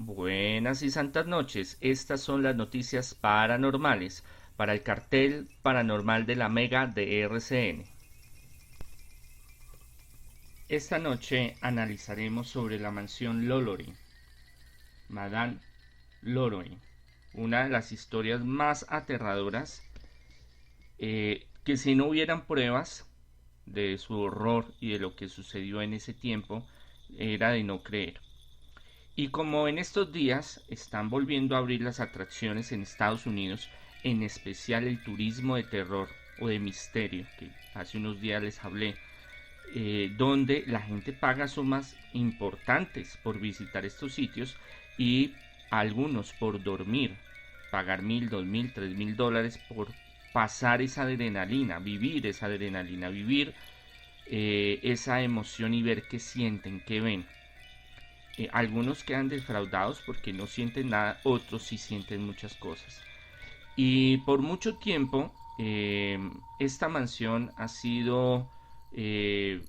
Buenas y santas noches. Estas son las noticias paranormales para el cartel paranormal de la Mega de RCN. Esta noche analizaremos sobre la mansión Lolory, Madame Lolory, una de las historias más aterradoras que si no hubieran pruebas de su horror y de lo que sucedió en ese tiempo, era de no creer. Y como en estos días están volviendo a abrir las atracciones en Estados Unidos, en especial el turismo de terror o de misterio, que hace unos días les hablé, donde la gente paga sumas importantes por visitar estos sitios y algunos por dormir, pagar 1.000, 2.000, 3.000 dólares por pasar esa adrenalina, vivir esa emoción y ver qué sienten, qué ven. Algunos quedan defraudados porque no sienten nada, otros sí sienten muchas cosas. Y por mucho tiempo esta mansión ha sido eh,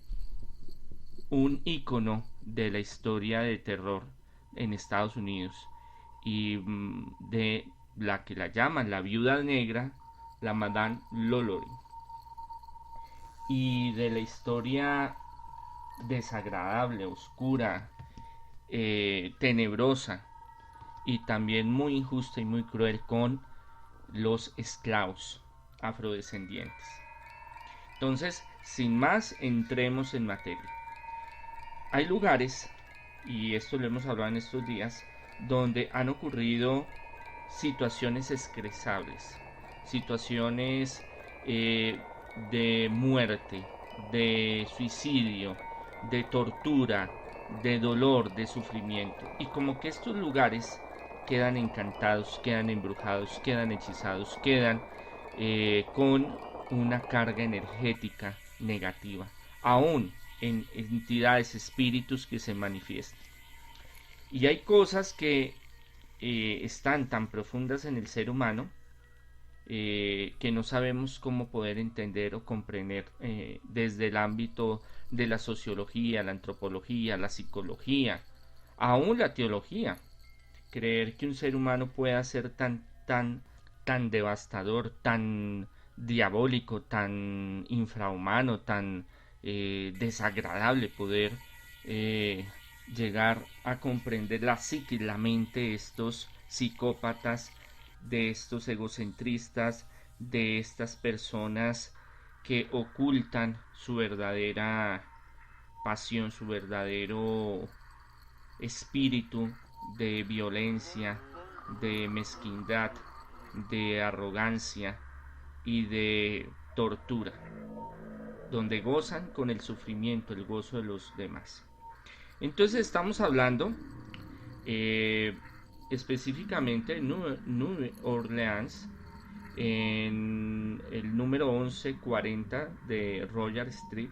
un icono de la historia de terror en Estados Unidos y de la que la llaman la viuda negra, la Madame Lolory, y de la historia desagradable, oscura, tenebrosa y también muy injusta y muy cruel con los esclavos afrodescendientes. Entonces, sin más, entremos en materia. Hay lugares, y esto lo hemos hablado en estos días, donde han ocurrido situaciones excresables, situaciones eh, de muerte, de suicidio, de tortura, de dolor, de sufrimiento. Y como que estos lugares quedan encantados, quedan embrujados, quedan hechizados, quedan con una carga energética negativa, aún en entidades, espíritus que se manifiestan. Y hay cosas que están tan profundas en el ser humano que no sabemos cómo poder entender o comprender desde el ámbito de la sociología, la antropología, la psicología, aún la teología. Creer que un ser humano pueda ser tan devastador, tan diabólico, tan infrahumano, tan desagradable, poder eh, llegar a comprender la psique, la mente de estos psicópatas, de estos egocentristas, de estas personas que ocultan su verdadera pasión, su verdadero espíritu de violencia, de mezquindad, de arrogancia y de tortura, donde gozan con el sufrimiento, el gozo de los demás. Entonces estamos hablando eh, específicamente de New Orleans, en el número 1140 de Royal Street,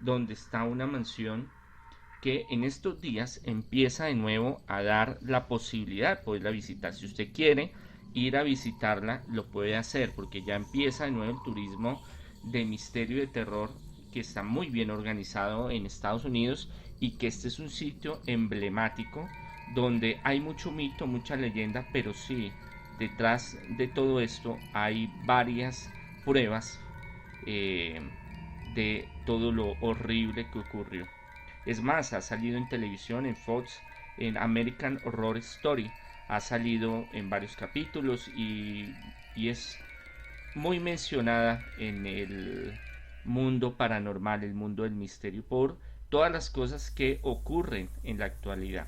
donde está una mansión que en estos días empieza de nuevo a dar la posibilidad de poderla visitar. Si usted quiere ir a visitarla, lo puede hacer porque ya empieza de nuevo el turismo de misterio y de terror que está muy bien organizado en Estados Unidos y que este es un sitio emblemático donde hay mucho mito, mucha leyenda, pero sí, detrás de todo esto hay varias pruebas eh, de todo lo horrible que ocurrió. Es más, ha salido en televisión, en Fox, en American Horror Story. Ha salido en varios capítulos y es muy mencionada en el mundo paranormal, el mundo del misterio, por todas las cosas que ocurren en la actualidad.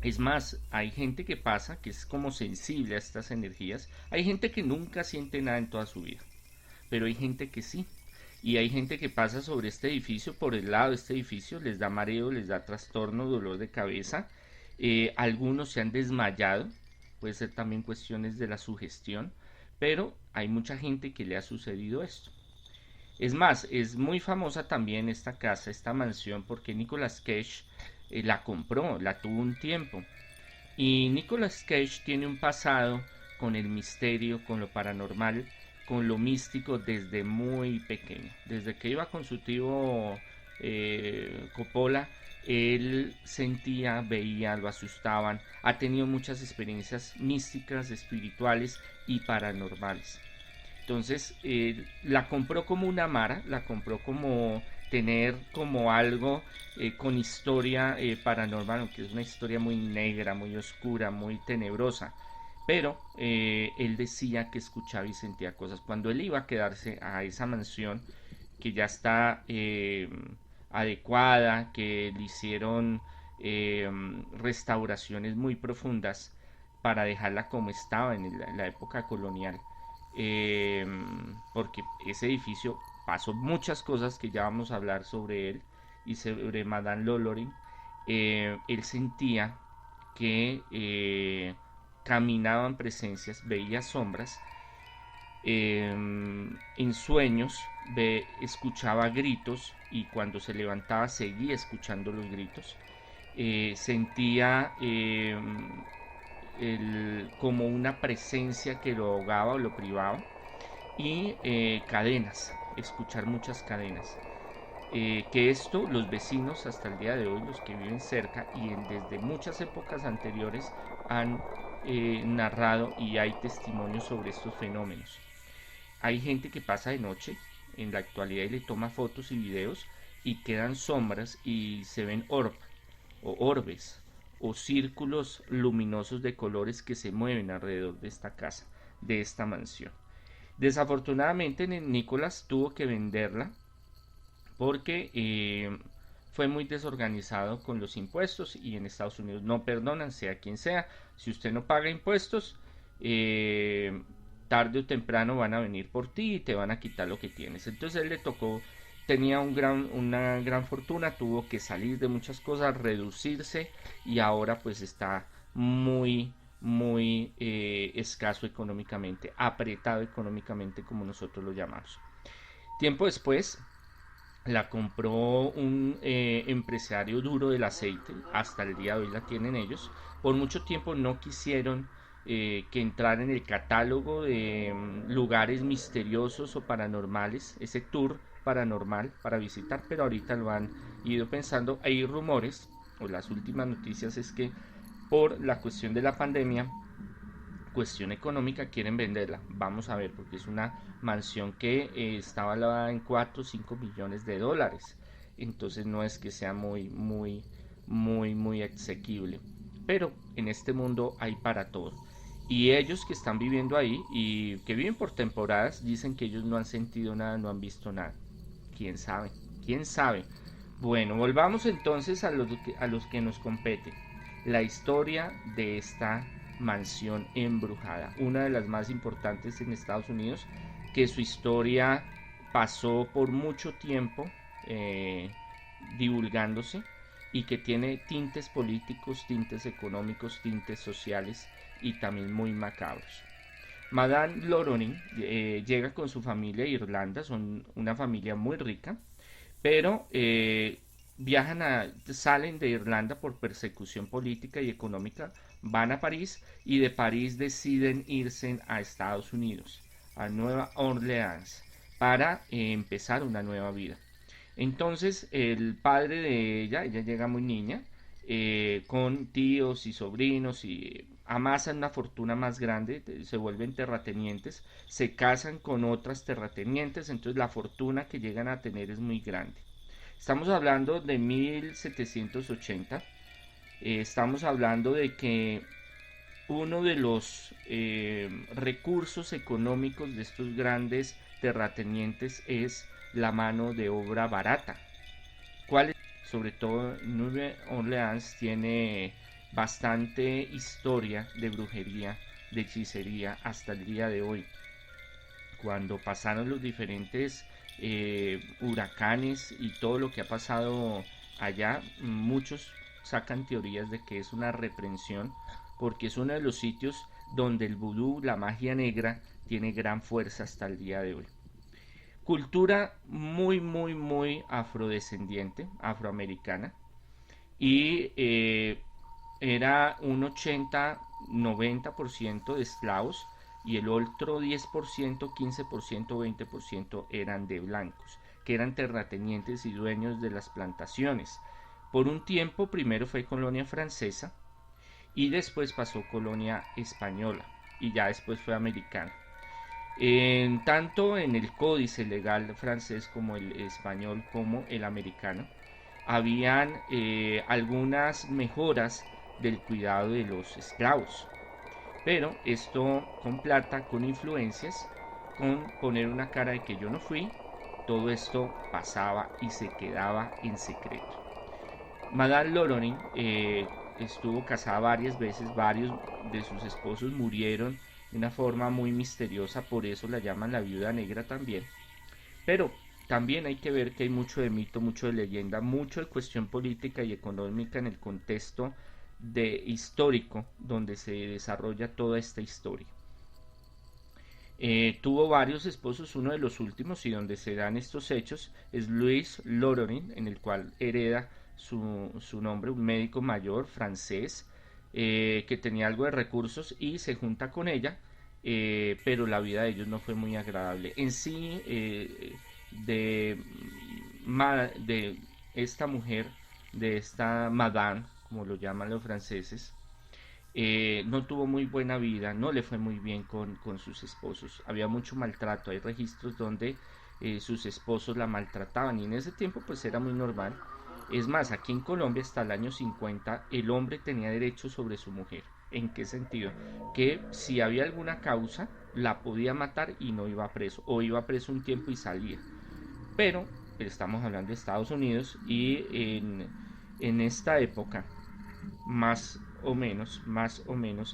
Es más, hay gente que pasa, que es como sensible a estas energías. Hay gente que nunca siente nada en toda su vida, pero hay gente que sí. Y hay gente que pasa sobre este edificio, por el lado de este edificio, les da mareo, les da trastorno, dolor de cabeza. Algunos se han desmayado, puede ser también cuestiones de la sugestión, pero hay mucha gente que le ha sucedido esto. Es más, es muy famosa también esta casa, esta mansión, porque Nicolas Cage la compró, la tuvo un tiempo. Y Nicolas Cage tiene un pasado con el misterio, con lo paranormal, con lo místico desde muy pequeño. Desde que iba con su tío Coppola, él sentía, veía, lo asustaban, ha tenido muchas experiencias místicas, espirituales y paranormales. Entonces la compró como una mara, la compró como tener como algo con historia paranormal, aunque es una historia muy negra, muy oscura, muy tenebrosa. Pero él decía que escuchaba y sentía cosas. Cuando él iba a quedarse a esa mansión, que ya está adecuada, que le hicieron restauraciones muy profundas para dejarla como estaba en la época colonial, eh, porque ese edificio pasó muchas cosas que ya vamos a hablar sobre él y sobre Madame Lolorin. Él sentía que caminaban presencias, veía sombras, en sueños escuchaba gritos y cuando se levantaba seguía escuchando los gritos. Sentía como una presencia que lo ahogaba o lo privaba y cadenas, escuchar muchas cadenas. Que esto los vecinos hasta el día de hoy, los que viven cerca y desde muchas épocas anteriores han narrado y hay testimonios sobre estos fenómenos. Hay gente que pasa de noche en la actualidad y le toma fotos y videos y quedan sombras y se ven o orbes o círculos luminosos de colores que se mueven alrededor de esta casa, de esta mansión. Desafortunadamente Nicolás tuvo que venderla porque fue muy desorganizado con los impuestos y en Estados Unidos no perdonan, sea quien sea. Si usted no paga impuestos, tarde o temprano van a venir por ti y te van a quitar lo que tienes. Entonces él le tocó, tenía una gran fortuna, tuvo que salir de muchas cosas, reducirse y ahora pues está muy escaso económicamente, apretado económicamente como nosotros lo llamamos. Tiempo después la compró un empresario duro del aceite, hasta el día de hoy la tienen ellos. Por mucho tiempo no quisieron que entrara en el catálogo de lugares misteriosos o paranormales, ese tour paranormal para visitar, pero ahorita lo han ido pensando. Hay rumores, o las últimas noticias es que por la cuestión de la pandemia, cuestión económica, quieren venderla. Vamos a ver, porque es una mansión que está valorada en 4 o 5 millones de dólares. Entonces no es que sea muy asequible. Pero en este mundo hay para todo. Y ellos que están viviendo ahí y que viven por temporadas dicen que ellos no han sentido nada, no han visto nada. ¿Quién sabe? ¿Quién sabe? Bueno, volvamos entonces a los que nos compete. La historia de esta mansión embrujada, una de las más importantes en Estados Unidos, que su historia pasó por mucho tiempo eh, divulgándose y que tiene tintes políticos, tintes económicos, tintes sociales y también muy macabros. Madame Loronin llega con su familia a Irlanda, son una familia muy rica, pero salen de Irlanda por persecución política y económica, van a París y de París deciden irse a Estados Unidos, a Nueva Orleans, para empezar una nueva vida. Entonces el padre de ella llega muy niña, con tíos y sobrinos y amasan una fortuna más grande, se vuelven terratenientes, se casan con otras terratenientes, entonces la fortuna que llegan a tener es muy grande. Estamos hablando de 1780, estamos hablando de que uno de los recursos económicos de estos grandes terratenientes es la mano de obra barata. ¿Cuál es? Sobre todo Nueva Orleans tiene bastante historia de brujería, de hechicería hasta el día de hoy. Cuando pasaron los diferentes huracanes y todo lo que ha pasado allá, muchos sacan teorías de que es una reprensión porque es uno de los sitios donde el vudú, la magia negra, tiene gran fuerza hasta el día de hoy. Cultura muy afrodescendiente, afroamericana, y era un 80-90% de esclavos y el otro 10%, 15%, 20% eran de blancos, que eran terratenientes y dueños de las plantaciones. Por un tiempo primero fue colonia francesa y después pasó colonia española y ya después fue americana. Tanto en el códice legal francés como el español como el americano habían algunas mejoras del cuidado de los esclavos, pero esto con plata, con influencias, con poner una cara de que yo no fui, todo esto pasaba y se quedaba en secreto. Madame Loronin estuvo casada varias veces, varios de sus esposos murieron de una forma muy misteriosa, por eso la llaman la viuda negra también. Pero también hay que ver que hay mucho de mito, mucho de leyenda, mucho de cuestión política y económica en el contexto de histórico donde se desarrolla toda esta historia. Tuvo varios esposos, uno de los últimos y donde se dan estos hechos es Louis Loronin, en el cual hereda su nombre, un médico mayor francés que tenía algo de recursos y se junta con ella, pero la vida de ellos no fue muy agradable. En sí, de, de esta mujer, de esta madame, como lo llaman los franceses, no tuvo muy buena vida, no le fue muy bien con sus esposos, había mucho maltrato, hay registros donde sus esposos la maltrataban y en ese tiempo pues era muy normal. Es más, aquí en Colombia hasta el año 50 el hombre tenía derecho sobre su mujer. ¿En qué sentido? Que si había alguna causa, la podía matar y no iba preso, o iba preso un tiempo y salía. Pero estamos hablando de Estados Unidos y en esta época más o menos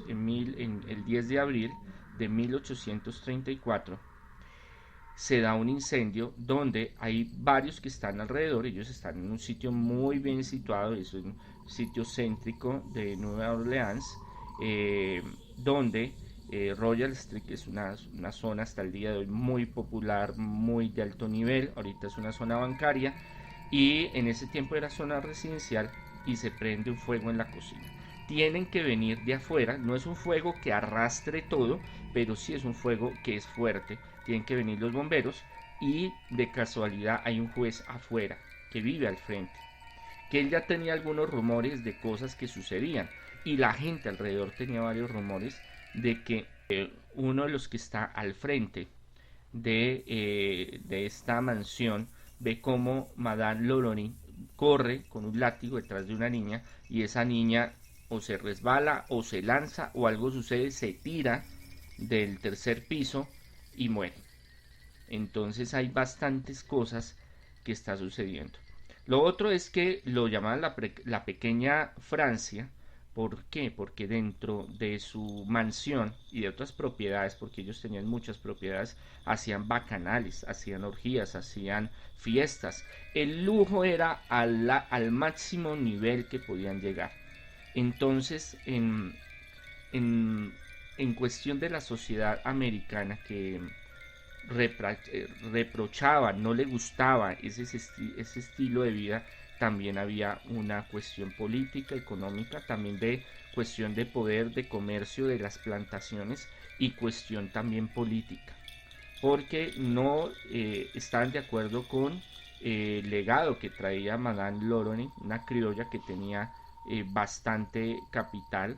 en el 10 de abril de 1834 se da un incendio donde hay varios que están alrededor, ellos están en un sitio muy bien situado, es un sitio céntrico de Nueva Orleans, donde Royal Street, que es una zona hasta el día de hoy muy popular, muy de alto nivel, ahorita es una zona bancaria, y en ese tiempo era zona residencial y se prende un fuego en la cocina. Tienen que venir de afuera, no es un fuego que arrastre todo, pero sí es un fuego que es fuerte. Tienen que venir los bomberos y de casualidad hay un juez afuera que vive al frente, que él ya tenía algunos rumores de cosas que sucedían y la gente alrededor tenía varios rumores de que uno de los que está al frente de esta mansión ve cómo Madame Loroni corre con un látigo detrás de una niña y esa niña o se resbala o se lanza o algo sucede, se tira del tercer piso y muere. Entonces hay bastantes cosas que está sucediendo. Lo otro es que lo llamaban la pequeña Francia. ¿Por qué? Porque dentro de su mansión y de otras propiedades, porque ellos tenían muchas propiedades, hacían bacanales, hacían orgías, hacían fiestas. El lujo era al máximo nivel que podían llegar. Entonces, en, en cuestión de la sociedad americana que reprochaba, no le gustaba ese estilo de vida, también había una cuestión política, económica, también de cuestión de poder, de comercio de las plantaciones y cuestión también política, porque no estaban de acuerdo con el legado que traía Madame Loroni, una criolla que tenía bastante capital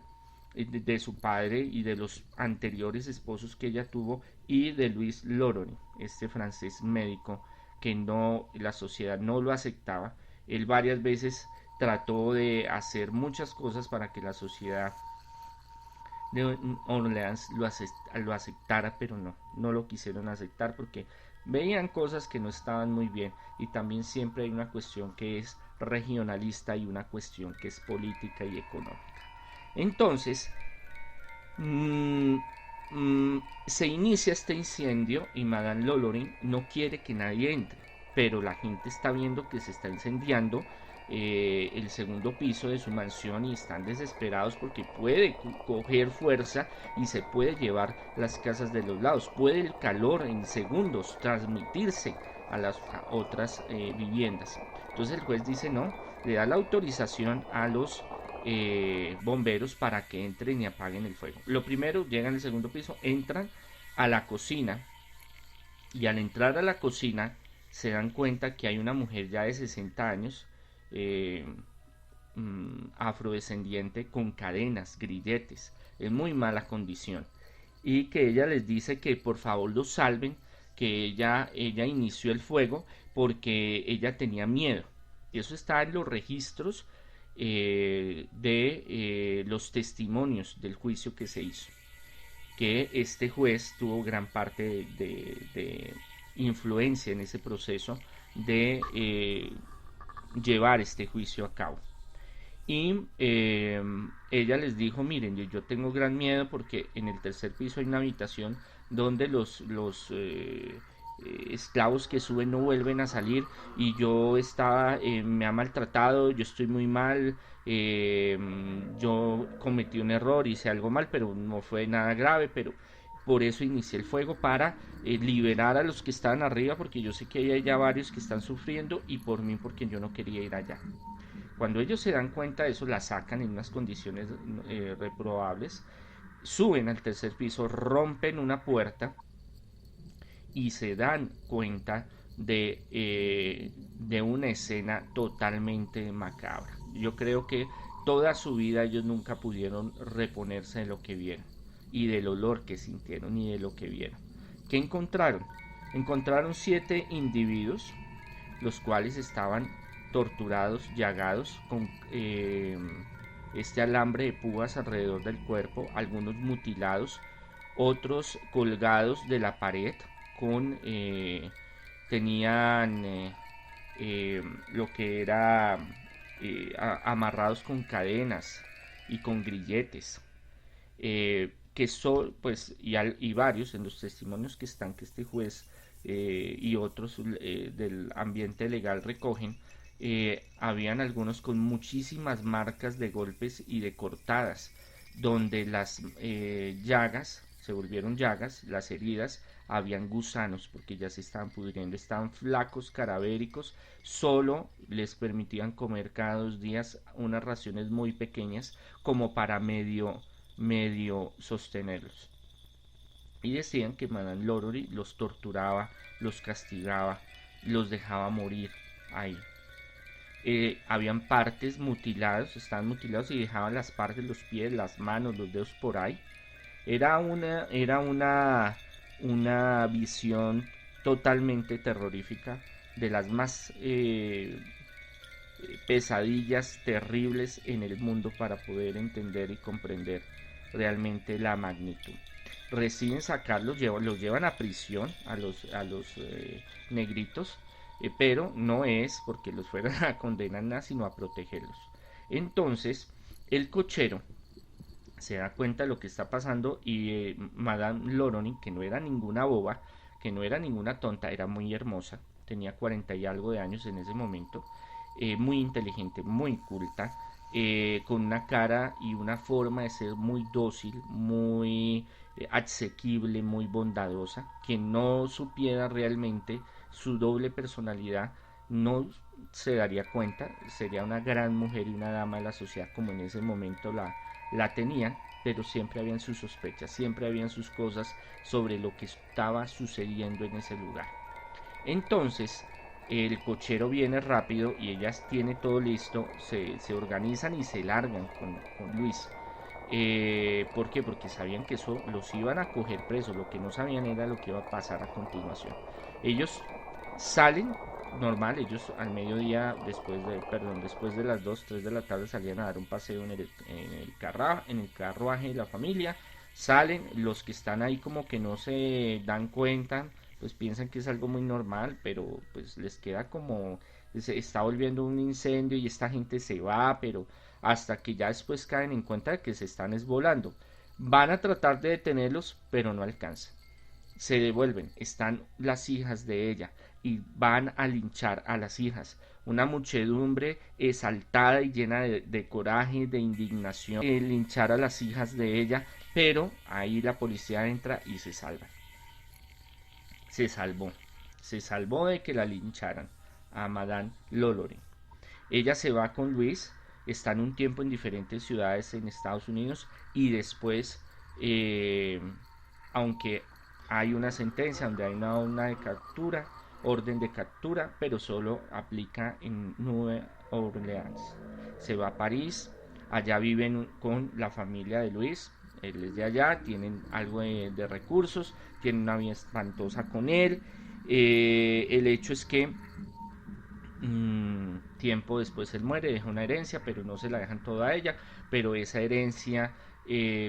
de su padre y de los anteriores esposos que ella tuvo y de Louis Loroni, este francés médico que no la sociedad no lo aceptaba. Él varias veces trató de hacer muchas cosas para que la sociedad de Orleans lo aceptara, pero no lo quisieron aceptar porque veían cosas que no estaban muy bien y también siempre hay una cuestión que es regionalista y una cuestión que es política y económica. Entonces, mmm, se inicia este incendio y Madame Lolorin no quiere que nadie entre, pero la gente está viendo que se está incendiando el segundo piso de su mansión y están desesperados porque puede coger fuerza y se puede llevar las casas de los lados, puede el calor en segundos transmitirse a las otras viviendas. Entonces el juez dice no, le da la autorización a los bomberos para que entren y apaguen el fuego. Lo primero, llegan al segundo piso, entran a la cocina y al entrar a la cocina se dan cuenta que hay una mujer ya de 60 años, eh, afrodescendiente con cadenas, grilletes, en muy mala condición, y que ella les dice que por favor los salven, que ella inició el fuego porque ella tenía miedo. Y eso está en los registros de los testimonios del juicio que se hizo, que este juez tuvo gran parte de influencia en ese proceso de llevar este juicio a cabo. Y ella les dijo, miren, yo tengo gran miedo porque en el tercer piso hay una habitación donde los esclavos que suben no vuelven a salir, y yo me ha maltratado, yo estoy muy mal, yo cometí un error, hice algo mal, pero no fue nada grave, pero por eso inicié el fuego para liberar a los que estaban arriba, porque yo sé que hay ya varios que están sufriendo, y por mí porque yo no quería ir allá. Cuando ellos se dan cuenta de eso, la sacan en unas condiciones reprobables, suben al tercer piso, rompen una puerta y se dan cuenta de una escena totalmente macabra. Yo creo que toda su vida ellos nunca pudieron reponerse de lo que vieron, y del olor que sintieron, y de lo que vieron. ¿Qué encontraron? Encontraron 7 individuos, los cuales estaban torturados, llagados, con este alambre de púas alrededor del cuerpo, algunos mutilados, otros colgados de la pared, con tenían lo que era amarrados con cadenas y con grilletes, que son, pues, y varios en los testimonios que están, que este juez y otros del ambiente legal recogen, habían algunos con muchísimas marcas de golpes y de cortadas, donde las llagas se volvieron llagas, las heridas, habían gusanos porque ya se estaban pudriendo, estaban flacos, cadavéricos, solo les permitían comer cada 2 días unas raciones muy pequeñas como para medio sostenerlos. Y decían que Madame Lorori los torturaba, los castigaba, los dejaba morir ahí. Habían partes mutilados, estaban mutilados y dejaban las partes, los pies, las manos, los dedos por ahí. Era una visión totalmente terrorífica, de las más pesadillas terribles en el mundo para poder entender y comprender realmente la magnitud. Reciben sacarlos, los llevan a prisión a los negritos, pero no es porque los fueran a condenar nada, sino a protegerlos. Entonces, el cochero se da cuenta de lo que está pasando, y Madame Loroni, que no era ninguna boba, que no era ninguna tonta, era muy hermosa, tenía 40 y algo de años en ese momento, muy inteligente, muy culta, con una cara y una forma de ser muy dócil, muy asequible, muy bondadosa, que no supiera realmente su doble personalidad, no se daría cuenta, sería una gran mujer y una dama de la sociedad como en ese momento la tenían, pero siempre habían sus sospechas, siempre habían sus cosas sobre lo que estaba sucediendo en ese lugar. Entonces, el cochero viene rápido y ellas tienen todo listo, se organizan y se largan con Luis. ¿Por qué? Porque sabían que eso los iban a coger presos, lo que no sabían era lo que iba a pasar a continuación. Ellos salen normal, ellos al mediodía, después de las 2 3 de la tarde salían a dar un paseo en el carruaje de la familia, salen, los que están ahí como que no se dan cuenta, pues piensan que es algo muy normal, pero pues les queda como se está volviendo un incendio y esta gente se va, pero hasta que ya después caen en cuenta de que se están esvolando. Van a tratar de detenerlos, pero no alcanzan. Se devuelven, están las hijas de ella y van a linchar a las hijas. Una muchedumbre exaltada y llena de coraje, de indignación, linchar a las hijas de ella, pero ahí la policía entra y se salva. Se salvó de que la lincharan a Madame Lolore. Ella se va con Luis, están un tiempo en diferentes ciudades en Estados Unidos, y después, aunque hay una sentencia donde hay una orden de captura, pero solo aplica en Orleans. Se va a París, allá viven con la familia de Luis, él es de allá, tienen algo de recursos, tienen una vida espantosa con él. El hecho es que tiempo después él muere, deja una herencia, pero no se la dejan toda a ella, pero esa herencia,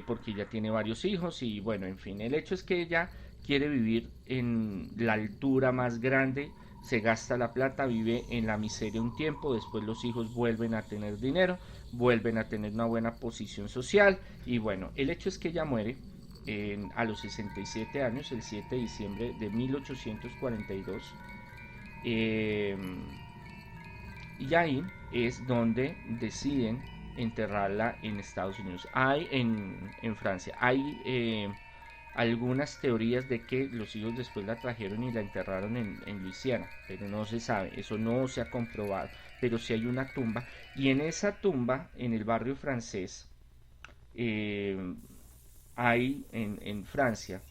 porque ella tiene varios hijos y bueno, en fin, el hecho es que ella quiere vivir en la altura más grande, se gasta la plata, vive en la miseria un tiempo, después los hijos vuelven a tener dinero, vuelven a tener una buena posición social y bueno, el hecho es que ella muere a los 67 años, el 7 de diciembre de 1842. Eh, y ahí es donde deciden enterrarla en Estados Unidos. Hay en Francia, hay algunas teorías de que los hijos después la trajeron y la enterraron en Luisiana, pero no se sabe, eso no se ha comprobado, pero sí hay una tumba, y en esa tumba, en el barrio francés, eh, hay en Francia,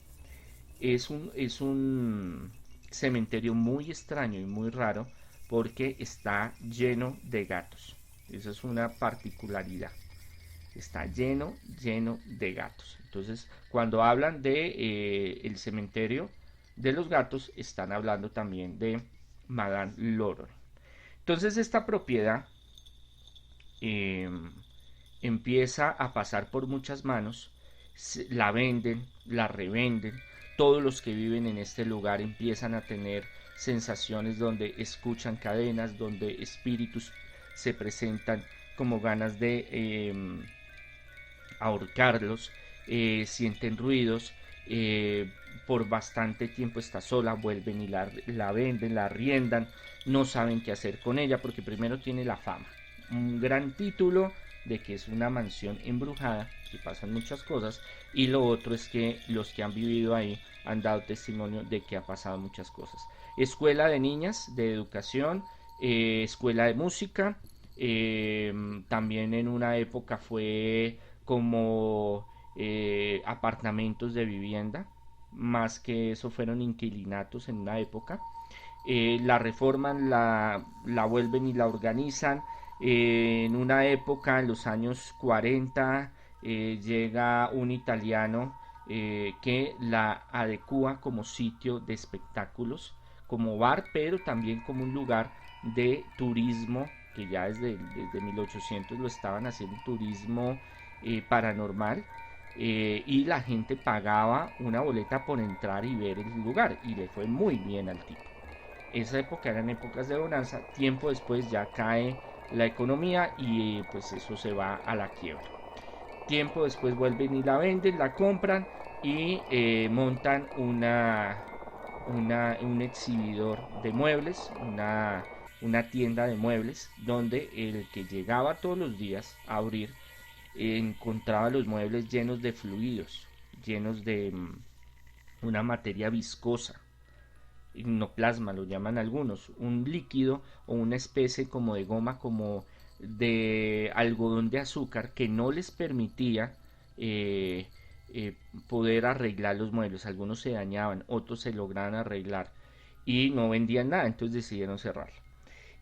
es un cementerio muy extraño y muy raro porque está lleno de gatos. Esa es una particularidad. Está lleno de gatos. Entonces, cuando hablan de el cementerio de los gatos, están hablando también de Madame Loron. Entonces, esta propiedad eh, empieza a pasar por muchas manos, la venden, la revenden, todos los que viven en este lugar empiezan a tener sensaciones donde escuchan cadenas, donde espíritus se presentan como ganas de ahorcarlos, sienten ruidos, por bastante tiempo está sola, vuelven y la venden, la arriendan, no saben qué hacer con ella porque primero tiene la fama, un gran título de que es una mansión embrujada, que pasan muchas cosas, y lo otro es que los que han vivido ahí han dado testimonio de que ha pasado muchas cosas. Escuela de niñas, de educación, escuela de música, también en una época fue como apartamentos de vivienda, más que eso fueron inquilinatos en una época. La reforman, la vuelven y la organizan. En una época, en los años 40, llega un italiano que la adecua como sitio de espectáculos, como bar, pero también como un lugar de turismo, que ya desde 1800 lo estaban haciendo, turismo paranormal, y la gente pagaba una boleta por entrar y ver el lugar, y le fue muy bien al tipo. Esa época eran épocas de bonanza, tiempo después ya cae la economía y pues eso se va a la quiebra. Tiempo después vuelven y la venden, la compran y montan un exhibidor de muebles, una tienda de muebles, donde el que llegaba todos los días a abrir encontraba los muebles llenos de fluidos, llenos de una materia viscosa, hipnoplasma lo llaman algunos, un líquido o una especie como de goma, como de algodón de azúcar que no les permitía eh, poder arreglar los muebles. Algunos se dañaban, otros se lograban arreglar y no vendían nada, entonces decidieron cerrarla.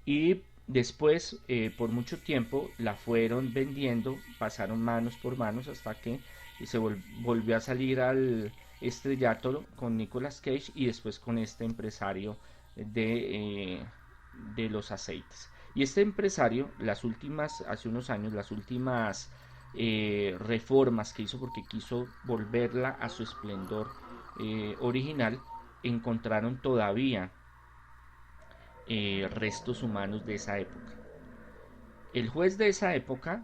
Y después, por mucho tiempo, la fueron vendiendo, pasaron manos por manos hasta que se volvió a salir al estrellato con Nicolas Cage y después con este empresario de los aceites. Y este empresario, hace unos años, las últimas reformas que hizo porque quiso volverla a su esplendor original, encontraron todavía restos humanos de esa época. El juez de esa época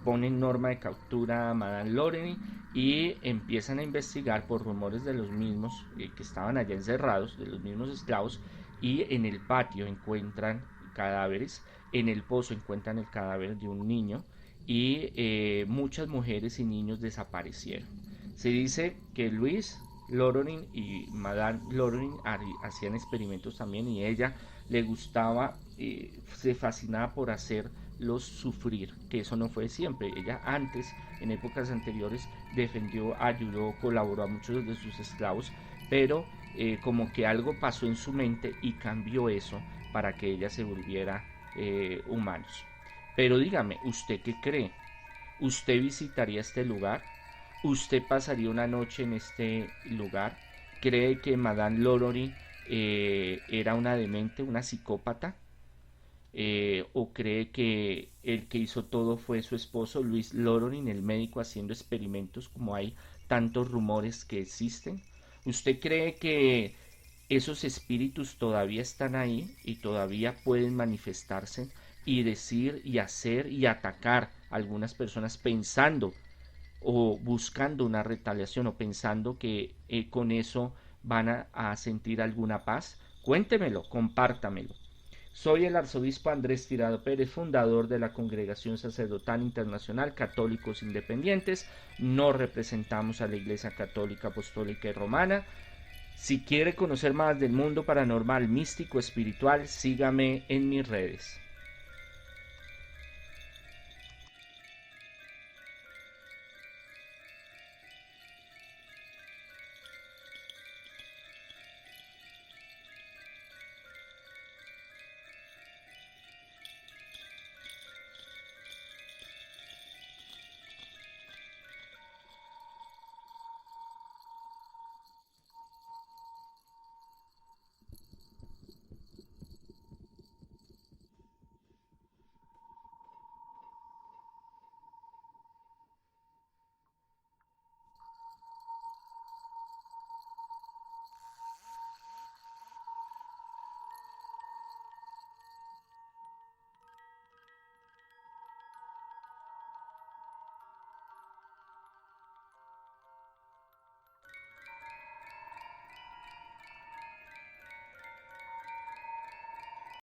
pone en norma de captura a Madame Loreny y empiezan a investigar por rumores de los mismos que estaban allá encerrados, de los mismos esclavos, y en el patio encuentran cadáveres, en el pozo encuentran el cadáver de un niño y muchas mujeres y niños desaparecieron. Se dice que Luis Lorony y Madame Loreny hacían experimentos también y ella le gustaba, se fascinaba por hacerlos sufrir, que eso no fue siempre. Ella antes, en épocas anteriores, defendió, ayudó, colaboró a muchos de sus esclavos, pero como que algo pasó en su mente y cambió eso para que ella se volviera humanos. Pero dígame, ¿usted qué cree? ¿Usted visitaría este lugar? ¿Usted pasaría una noche en este lugar? ¿Cree que Madame Lorori era una demente, una psicópata? ¿O cree que el que hizo todo fue su esposo Luis Loring, el médico, haciendo experimentos como hay tantos rumores que existen? ¿Usted cree que esos espíritus todavía están ahí y todavía pueden manifestarse y decir y hacer y atacar a algunas personas pensando o buscando una retaliación o pensando que con eso van a sentir alguna paz? Cuéntemelo, compártamelo. Soy el arzobispo Andrés Tirado Pérez, fundador de la Congregación Sacerdotal Internacional Católicos Independientes. No representamos a la Iglesia Católica Apostólica y Romana. Si quiere conocer más del mundo paranormal, místico, espiritual, sígame en mis redes.